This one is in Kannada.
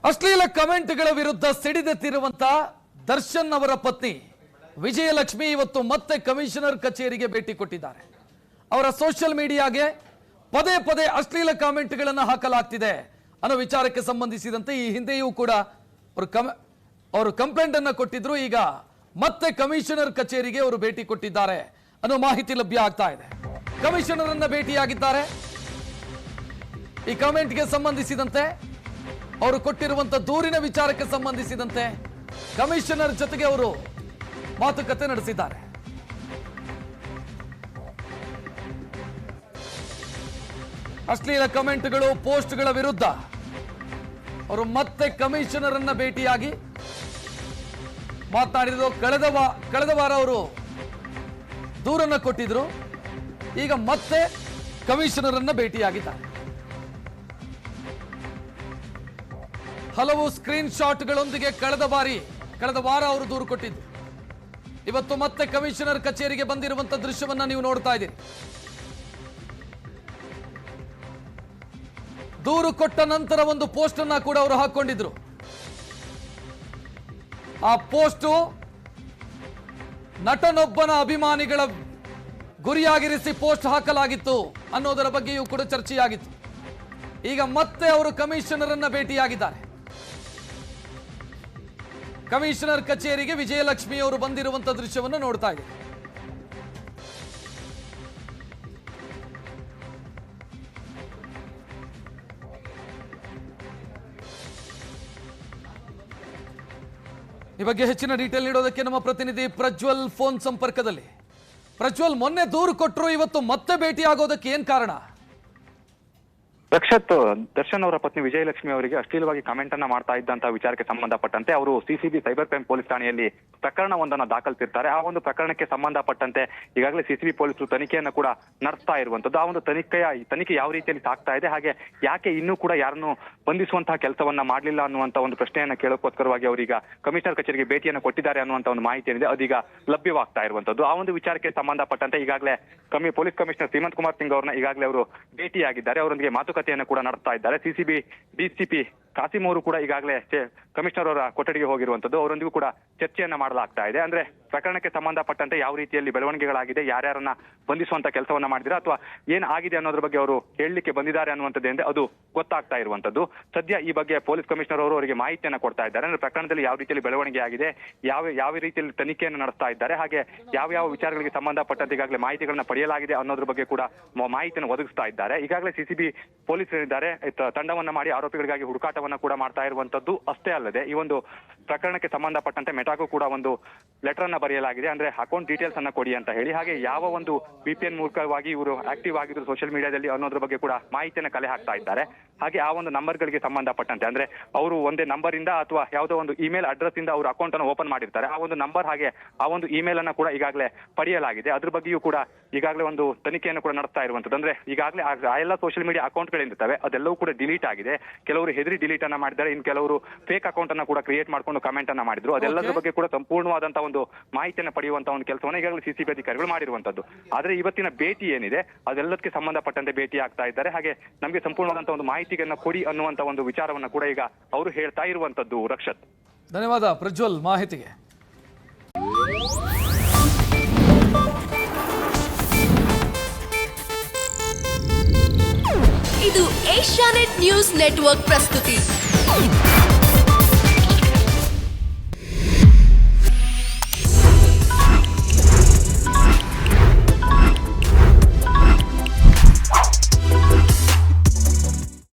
ಅಶ್ಲೀಲ ಕಮೆಂಟ್ಗಳ ವಿರುದ್ಧ ಸಿಡಿದೆತ್ತಿರುವಂತ ದರ್ಶನ್ ಅವರ ಪತ್ನಿ ವಿಜಯಲಕ್ಷ್ಮಿ ಇವತ್ತು ಮತ್ತೆ ಕಮಿಷನರ್ ಕಚೇರಿಗೆ ಭೇಟಿ ಕೊಟ್ಟಿದ್ದಾರೆ. ಅವರ ಸೋಷಿಯಲ್ ಮೀಡಿಯಾಗೆ ಪದೇ ಪದೇ ಅಶ್ಲೀಲ ಕಾಮೆಂಟ್ಗಳನ್ನು ಹಾಕಲಾಗ್ತಿದೆ ಅನ್ನೋ ವಿಚಾರಕ್ಕೆ ಸಂಬಂಧಿಸಿದಂತೆ ಈ ಹಿಂದೆಯೂ ಕೂಡ ಅವರು ಕಂಪ್ಲೇಂಟ್ ಅನ್ನು ಕೊಟ್ಟಿದ್ರು. ಈಗ ಮತ್ತೆ ಕಮಿಷನರ್ ಕಚೇರಿಗೆ ಅವರು ಭೇಟಿ ಕೊಟ್ಟಿದ್ದಾರೆ ಅನ್ನೋ ಮಾಹಿತಿ ಲಭ್ಯ ಆಗ್ತಾ ಇದೆ. ಕಮಿಷನರ್ ಅನ್ನ ಭೇಟಿಯಾಗಿದ್ದಾರೆ. ಈ ಕಾಮೆಂಟ್ಗೆ ಸಂಬಂಧಿಸಿದಂತೆ ಅವರು ಕೊಟ್ಟಿರುವಂತ ದೂರಿನ ವಿಚಾರಕ್ಕೆ ಸಂಬಂಧಿಸಿದಂತೆ ಕಮಿಷನರ್ ಜೊತೆಗೆ ಅವರು ಮಾತುಕತೆ ನಡೆಸಿದ್ದಾರೆ. ಅಶ್ಲೀಲ ಕಮೆಂಟ್ಗಳು ಪೋಸ್ಟ್ಗಳ ವಿರುದ್ಧ ಅವರು ಮತ್ತೆ ಕಮಿಷನರ್ ಅನ್ನ ಭೇಟಿಯಾಗಿ ಮಾತನಾಡಿದ್ರು. ಕಳೆದ ವಾರ ಅವರು ದೂರನ್ನ ಕೊಟ್ಟಿದ್ರು. ಈಗ ಮತ್ತೆ ಕಮಿಷನರ್ ಅನ್ನ ಭೇಟಿಯಾಗಿದ್ದಾರೆ. ಹಲವು ಸ್ಕ್ರೀನ್ ಶಾಟ್ಗಳೊಂದಿಗೆ ಕಳೆದ ವಾರ ಅವರು ದೂರು ಕೊಟ್ಟಿದ್ದು. ಇವತ್ತು ಮತ್ತೆ ಕಮಿಷನರ್ ಕಚೇರಿಗೆ ಬಂದಿರುವಂತ ದೃಶ್ಯವನ್ನ ನೀವು ನೋಡ್ತಾ ಇದ್ದೀರಿ. ದೂರು ಕೊಟ್ಟ ನಂತರ ಒಂದು ಪೋಸ್ಟ್ ಅನ್ನ ಕೂಡ ಅವರು ಹಾಕೊಂಡಿದ್ರು. ಆ ಪೋಸ್ಟ್ ನಟನೊಬ್ಬನ ಅಭಿಮಾನಿಗಳ ಗುರಿಯಾಗಿರಿಸಿ ಪೋಸ್ಟ್ ಹಾಕಲಾಗಿತ್ತು ಅನ್ನೋದರ ಬಗ್ಗೆಯೂ ಕೂಡ ಚರ್ಚೆಯಾಗಿತ್ತು. ಈಗ ಮತ್ತೆ ಅವರು ಕಮಿಷನರ್ ಅನ್ನ ಭೇಟಿಯಾಗಿದ್ದಾರೆ. ಕಮಿಷನರ್ ಕಚೇರಿಗೆ ವಿಜಯಲಕ್ಷ್ಮಿ ಅವರು ಬಂದಿರುವಂತಹ ದೃಶ್ಯವನ್ನು ನೋಡ್ತಾ ಇದ್ದೀವಿ. ಈ ಬಗ್ಗೆ ಹೆಚ್ಚಿನ ಡೀಟೇಲ್ ನೀಡೋದಕ್ಕೆ ನಮ್ಮ ಪ್ರತಿನಿಧಿ ಪ್ರಜ್ವಲ್ ಫೋನ್ ಸಂಪರ್ಕದಲ್ಲಿ. ಪ್ರಜ್ವಲ್, ಮೊನ್ನೆ ದೂರು ಕೊಟ್ಟರು, ಇವತ್ತು ಮತ್ತೆ ಭೇಟಿ ಆಗೋದಕ್ಕೆ ಏನ್ ಕಾರಣ? ರಕ್ಷತ್, ದರ್ಶನ್ ಅವರ ಪತ್ನಿ ವಿಜಯಲಕ್ಷ್ಮಿ ಅವರಿಗೆ ಅಶ್ಲೀಲವಾಗಿ ಕಾಮೆಂಟ್ ಅನ್ನ ಮಾಡ್ತಾ ಇದ್ದಂತಹ ವಿಚಾರಕ್ಕೆ ಸಂಬಂಧಪಟ್ಟಂತೆ ಅವರು ಸಿಸಿಬಿ ಸೈಬರ್ ಕ್ರೈಮ್ ಪೊಲೀಸ್ ಠಾಣೆಯಲ್ಲಿ ಪ್ರಕರಣವೊಂದನ್ನು ದಾಖಲಿಸಿರ್ತಾರೆ. ಆ ಒಂದು ಪ್ರಕರಣಕ್ಕೆ ಸಂಬಂಧಪಟ್ಟಂತೆ ಈಗಾಗಲೇ ಸಿಸಿಬಿ ಪೊಲೀಸರು ತನಿಖೆಯನ್ನು ಕೂಡ ನಡೆಸ್ತಾ ಇರುವಂತದ್ದು. ಆ ಒಂದು ತನಿಖೆ ಯಾವ ರೀತಿಯಲ್ಲಿ ಸಾಗ್ತಾ ಇದೆ, ಹಾಗೆ ಯಾಕೆ ಇನ್ನೂ ಕೂಡ ಯಾರನ್ನು ಬಂಧಿಸುವಂತಹ ಕೆಲಸವನ್ನ ಮಾಡಲಿಲ್ಲ ಅನ್ನುವಂತ ಒಂದು ಪ್ರಶ್ನೆಯನ್ನ ಕೇಳೋಕ್ಕೋಸ್ಕರವಾಗಿ ಅವರೀಗ ಕಮಿಷನರ್ ಕಚೇರಿಗೆ ಭೇಟಿಯನ್ನು ಕೊಟ್ಟಿದ್ದಾರೆ ಅನ್ನುವಂತ ಒಂದು ಮಾಹಿತಿ ಏನಿದೆ ಅದೀಗ ಲಭ್ಯವಾಗ್ತಾ ಇರುವಂತದ್ದು. ಆ ಒಂದು ವಿಚಾರಕ್ಕೆ ಸಂಬಂಧಪಟ್ಟಂತೆ ಈಗಾಗಲೇ ಪೊಲೀಸ್ ಕಮಿಷನರ್ ಶ್ರೀಮಂತ್ ಕುಮಾರ್ ಸಿಂಗ್ ಅವರನ್ನ ಈಗಾಗಲೇ ಅವರು ಭೇಟಿಯಾಗಿದ್ದಾರೆ. ಅವರೊಂದಿಗೆ ಮಾತುಕತೆಯನ್ನು ಕೂಡ ನಡೆಸ್ತಾ ಇದ್ದಾರೆ. ಸಿಸಿಬಿ ಡಿಸಿಪಿ ಕಾಸಿಂ ಅವರು ಕೂಡ ಈಗಾಗಲೇ ಕಮಿಷನರ್ ಅವರ ಕೊಠಡಿಗೆ ಹೋಗಿರುವಂತದ್ದು. ಅವರೊಂದಿಗೂ ಕೂಡ ಚರ್ಚೆಯನ್ನ ಮಾಡಲಾಗ್ತಾ ಇದೆ. ಅಂದ್ರೆ ಪ್ರಕರಣಕ್ಕೆ ಸಂಬಂಧಪಟ್ಟಂತೆ ಯಾವ ರೀತಿಯಲ್ಲಿ ಬೆಳವಣಿಗೆಗಳಾಗಿದೆ, ಯಾರ್ಯಾರನ್ನ ಬಂಧಿಸುವಂತ ಕೆಲಸವನ್ನ ಮಾಡಿದ್ರೆ ಅಥವಾ ಏನ್ ಆಗಿದೆ ಅನ್ನೋದ್ರ ಬಗ್ಗೆ ಅವರು ಹೇಳಲಿಕ್ಕೆ ಬಂದಿದ್ದಾರೆ ಅನ್ನುವಂಥದ್ದೇ ಅದು ಗೊತ್ತಾಗ್ತಾ ಇರುವಂತದ್ದು. ಸದ್ಯ ಈ ಬಗ್ಗೆ ಪೊಲೀಸ್ ಕಮಿಷನರ್ ಅವರು ಅವರಿಗೆ ಮಾಹಿತಿಯನ್ನ ಕೊಡ್ತಾ ಇದ್ದಾರೆ. ಅಂದ್ರೆ ಪ್ರಕರಣದಲ್ಲಿ ಯಾವ ರೀತಿಯಲ್ಲಿ ಬೆಳವಣಿಗೆ ಆಗಿದೆ, ಯಾವ ರೀತಿಯಲ್ಲಿ ತನಿಖೆಯನ್ನು ನಡೆಸ್ತಾ ಇದ್ದಾರೆ, ಹಾಗೆ ಯಾವ ವಿಚಾರಗಳಿಗೆ ಸಂಬಂಧಪಟ್ಟಂತೆ ಈಗಾಗಲೇ ಮಾಹಿತಿಗಳನ್ನ ಪಡೆಯಲಾಗಿದೆ ಅನ್ನೋದ್ರ ಬಗ್ಗೆ ಕೂಡ ಮಾಹಿತಿಯನ್ನು ಒದಗಿಸ್ತಾ ಇದ್ದಾರೆ. ಈಗಾಗಲೇ ಸಿಸಿಬಿ ಪೊಲೀಸ್ ಏನಿದ್ದಾರೆ ತಂಡವನ್ನ ಮಾಡಿ ಆರೋಪಿಗಳಿಗಾಗಿ ಹುಡುಕಾಟವನ್ನ ಕೂಡ ಮಾಡ್ತಾ ಇರುವಂತದ್ದು. ಅಷ್ಟೇ ಅಲ್ಲದೆ ಈ ಒಂದು ಪ್ರಕರಣಕ್ಕೆ ಸಂಬಂಧಪಟ್ಟಂತೆ ಮೆಟಾಗೂ ಕೂಡ ಒಂದು ಲೆಟರ್ ಅನ್ನ ಬರೆಯಲಾಗಿದೆ. ಅಂದ್ರೆ ಅಕೌಂಟ್ ಡೀಟೇಲ್ಸ್ ಅನ್ನ ಕೊಡಿ ಅಂತ ಹೇಳಿ, ಹಾಗೆ ಯಾವ ಒಂದು VPN ಮೂಲಕವಾಗಿ ಇವರು ಆಕ್ಟಿವ್ ಆಗಿದ್ರು ಸೋಷಿಯಲ್ ಮೀಡಿಯಾದಲ್ಲಿ ಅನ್ನೋದ್ರ ಬಗ್ಗೆ ಕೂಡ ಮಾಹಿತಿಯನ್ನು ಕಲೆ ಹಾಕ್ತಾ ಇದ್ದಾರೆ. ಹಾಗೆ ಆ ಒಂದು ನಂಬರ್ಗಳಿಗೆ ಸಂಬಂಧಪಟ್ಟಂತೆ ಅಂದ್ರೆ ಅವರು ಒಂದೇ ನಂಬರ್ ಇಂದ ಅಥವಾ ಯಾವುದೋ ಒಂದು ಇಮೇಲ್ ಅಡ್ರೆಸ್ ಇಂದ ಅವರು ಅಕೌಂಟ್ ಅನ್ನು ಓಪನ್ ಮಾಡಿರ್ತಾರೆ. ಆ ಒಂದು ನಂಬರ್ ಹಾಗೆ ಆ ಒಂದು ಇಮೇಲ್ ಅನ್ನ ಕೂಡ ಈಗಾಗಲೇ ಪಡೆಯಲಾಗಿದೆ. ಅದ್ರ ಬಗ್ಗೆಯೂ ಕೂಡ ಈಗಾಗಲೇ ಒಂದು ತನಿಖೆಯನ್ನು ಕೂಡ ನಡೆಸ್ತಾ ಇರುವಂತದ್ದು. ಅಂದ್ರೆ ಈಗಾಗಲೇ ಆ ಎಲ್ಲ ಸೋಷಿಯಲ್ ಮೀಡಿಯಾ ಅಕೌಂಟ್ಗಳಿರ್ತವೆ ಅದೆಲ್ಲವೂ ಕೂಡ ಡಿಲೀಟ್ ಆಗಿದೆ. ಕೆಲವರು ಹೆದರಿ ಡಿಲೀಟ್ ಅನ್ನ ಮಾಡಿದ್ದಾರೆ, ಇನ್ನು ಕೆಲವರು ಫೇಕ್ ಅಕೌಂಟ್ ಅನ್ನ ಕೂಡ ಕ್ರಿಯೇಟ್ ಮಾಡ್ಕೊಂಡು ಕಮೆಂಟ್ ಅನ್ನ ಮಾಡಿದ್ರು. ಅದೆಲ್ಲದರ ಬಗ್ಗೆ ಕೂಡ ಸಂಪೂರ್ಣವಾದಂತಹ ಒಂದು ಮಾಹಿತಿಯನ್ನು ಪಡೆಯುವಂತಹ ಒಂದು ಕೆಲಸವನ್ನ ಈಗಾಗಲೇ ಸಿಸಿಬಿ ಅಧಿಕಾರಿಗಳು ಮಾಡಿರುವಂತದ್ದು. ಆದ್ರೆ ಇವತ್ತಿನ ಭೇಟಿ ಏನಿದೆ ಅದೆಲ್ಲದಕ್ಕೆ ಸಂಬಂಧಪಟ್ಟಂತೆ ಭೇಟಿ ಆಗ್ತಾ ಇದ್ದಾರೆ. ಹಾಗೆ ನಮಗೆ ಸಂಪೂರ್ಣವಾದಂತಹ ಒಂದು ಮಾಹಿತಿಯನ್ನ ಕೊಡಿ ಅನ್ನುವಂತ ಒಂದು ವಿಚಾರವನ್ನ ಕೂಡ ಈಗ ಅವರು ಹೇಳ್ತಾ ಇರುವಂತದ್ದು. ರಕ್ಷತ್, ಧನ್ಯವಾದ ಪ್ರಜ್ವಲ್ ಮಾಹಿತಿಗೆ. ಇದು ಏಷ್ಯಾನೆಟ್ ನ್ಯೂಸ್ ನೆಟ್ವರ್ಕ್ ಪ್ರಸ್ತುತಿ.